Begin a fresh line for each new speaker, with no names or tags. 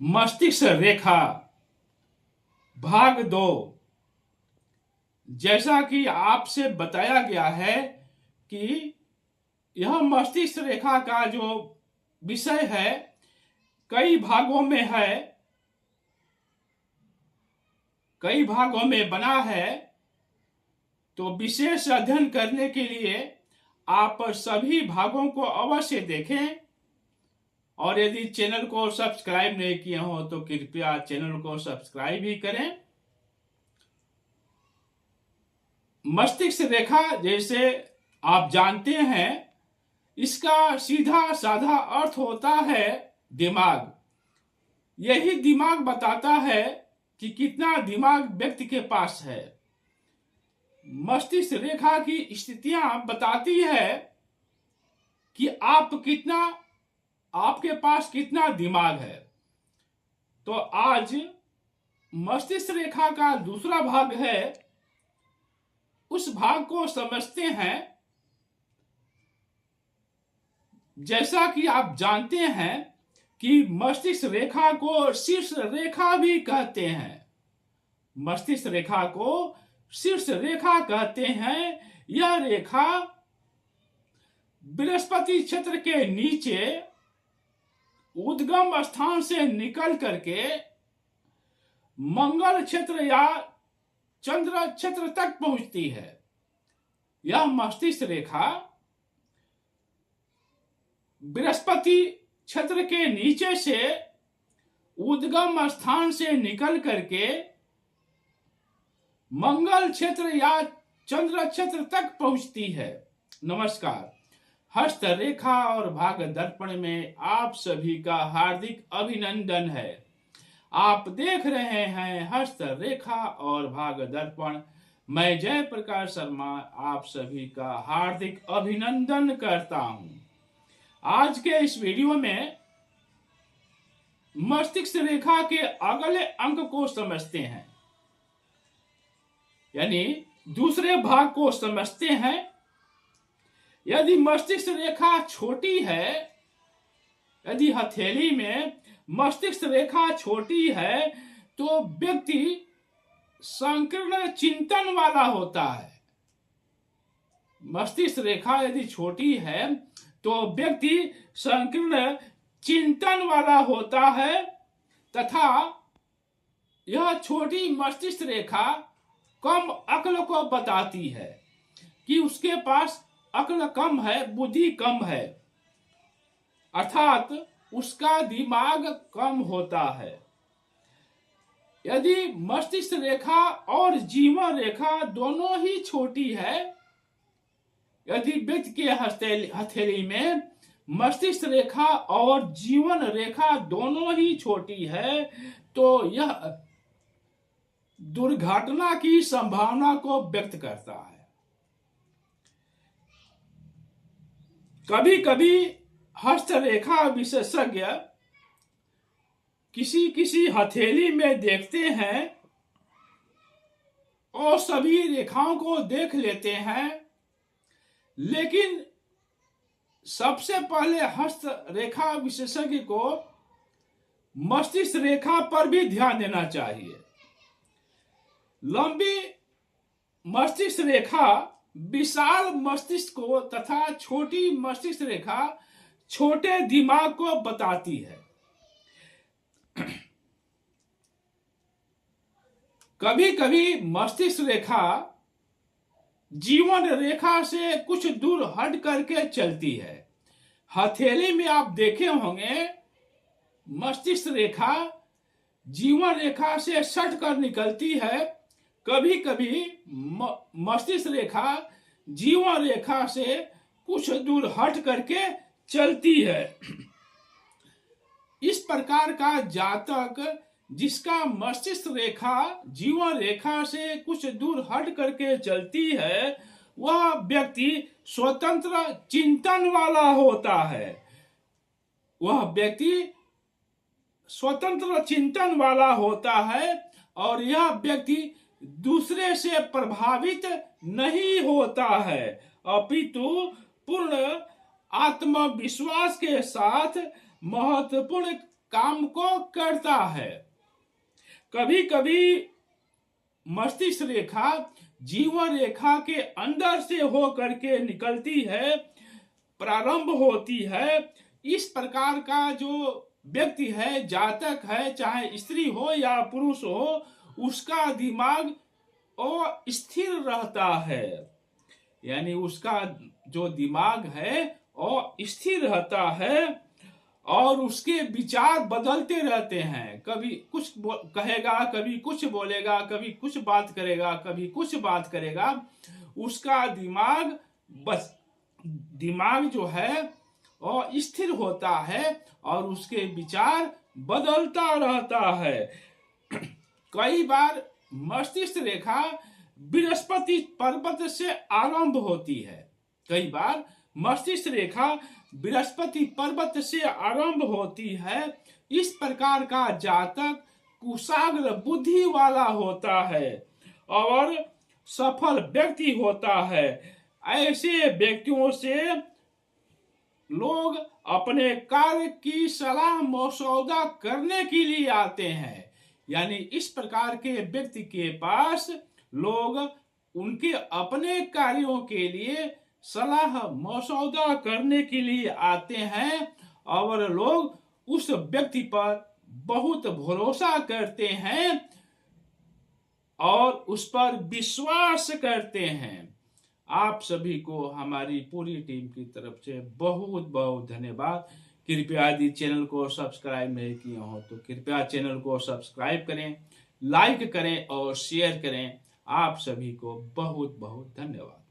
मस्तिष्क रेखा भाग 2। जैसा कि आपसे बताया गया है कि यह मस्तिष्क रेखा का जो विषय है कई भागों में है, कई भागों में बना है। तो विशेष अध्ययन करने के लिए आप सभी भागों को अवश्य देखें, और यदि चैनल को सब्सक्राइब नहीं किए हो तो कृपया चैनल को सब्सक्राइब भी करें। मस्तिष्क रेखा, जैसे आप जानते हैं, इसका सीधा साधा अर्थ होता है दिमाग। यही दिमाग बताता है कि कितना दिमाग व्यक्ति के पास है। मस्तिष्क रेखा की स्थितियां बताती है कि आपके पास कितना दिमाग है। तो आज मस्तिष्क रेखा का दूसरा भाग है, उस भाग को समझते हैं। जैसा कि आप जानते हैं कि मस्तिष्क रेखा को शीर्ष रेखा भी कहते हैं। मस्तिष्क रेखा को शीर्ष रेखा कहते हैं। यह रेखा बृहस्पति क्षेत्र के नीचे उद्गम स्थान से निकल करके मंगल क्षेत्र या चंद्र क्षेत्र तक पहुंचती है। यह मस्तिष्क रेखा बृहस्पति क्षेत्र के नीचे से उद्गम स्थान से निकल करके मंगल क्षेत्र या चंद्र क्षेत्र तक पहुंचती है। नमस्कार, हस्तरेखा और भाग दर्पण में आप सभी का हार्दिक अभिनंदन है। आप देख रहे हैं हस्तरेखा और भाग दर्पण। मैं जयप्रकाश शर्मा आप सभी का हार्दिक अभिनंदन करता हूं। आज के इस वीडियो में मस्तिष्क रेखा के अगले अंक को समझते हैं, यानी दूसरे भाग को समझते हैं। यदि मस्तिष्क रेखा छोटी है, यदि हथेली में मस्तिष्क रेखा छोटी है तो व्यक्ति संकीर्ण चिंतन वाला होता है। मस्तिष्क रेखा यदि छोटी है तो व्यक्ति संकीर्ण चिंतन वाला होता है, तथा यह छोटी मस्तिष्क रेखा कम अक्ल को बताती है कि उसके पास अक्ल कम है, बुद्धि कम है, अर्थात उसका दिमाग कम होता है। यदि मस्तिष्क रेखा और जीवन रेखा दोनों ही छोटी है, यदि व्यक्ति के हथेली में मस्तिष्क रेखा और जीवन रेखा दोनों ही छोटी है, तो यह दुर्घटना की संभावना को व्यक्त करता है। कभी कभी हस्तरेखा विशेषज्ञ किसी हथेली में देखते हैं और सभी रेखाओं को देख लेते हैं, लेकिन सबसे पहले हस्त रेखा विशेषज्ञ को मस्तिष्क रेखा पर भी ध्यान देना चाहिए। लंबी मस्तिष्क रेखा विशाल मस्तिष्क को तथा छोटी मस्तिष्क रेखा छोटे दिमाग को बताती है। कभी कभी मस्तिष्क रेखा जीवन रेखा से कुछ दूर हट करके चलती है। हथेली में आप देखे होंगे मस्तिष्क रेखा जीवन रेखा से सट कर निकलती है। कभी कभी मस्तिष्क रेखा जीवन रेखा से कुछ दूर हट करके चलती है। इस प्रकार का जातक जिसका मस्तिष्क रेखा जीवन रेखा से कुछ दूर हट करके चलती है, वह व्यक्ति स्वतंत्र चिंतन वाला होता है। वह व्यक्ति स्वतंत्र चिंतन वाला होता है और यह व्यक्ति दूसरे से प्रभावित नहीं होता है, अपितु पूर्ण आत्मविश्वास के साथ महत्वपूर्ण काम को करता है। कभी कभी मस्तिष्क रेखा जीवन रेखा के अंदर से हो करके निकलती है, प्रारंभ होती है। इस प्रकार का जो व्यक्ति है, जातक है, चाहे स्त्री हो या पुरुष हो, उसका दिमाग स्थिर रहता है। यानी उसका जो दिमाग है वो स्थिर रहता है और उसके विचार बदलते रहते हैं। कभी कुछ कहेगा, कभी कुछ बोलेगा, कभी कुछ बात करेगा, कभी कुछ बात करेगा। उसका दिमाग जो है वो स्थिर होता है और उसके विचार बदलता रहता है। कई बार मस्तिष्क रेखा बृहस्पति पर्वत से आरंभ होती है। कई बार मस्तिष्क रेखा बृहस्पति पर्वत से आरंभ होती है। इस प्रकार का जातक कुशाग्र बुद्धि वाला होता है और सफल व्यक्ति होता है। ऐसे व्यक्तियों से लोग अपने कार्य की सलाह मसौदा करने के लिए आते हैं। यानी इस प्रकार के व्यक्ति के पास लोग उनके अपने कार्यों के लिए सलाह मसौदा करने के लिए आते हैं और लोग उस व्यक्ति पर बहुत भरोसा करते हैं और उस पर विश्वास करते हैं। आप सभी को हमारी पूरी टीम की तरफ से बहुत बहुत धन्यवाद। कृपया यदि चैनल को सब्सक्राइब नहीं किए हो तो कृपया चैनल को सब्सक्राइब करें, लाइक करें और शेयर करें। आप सभी को बहुत बहुत धन्यवाद।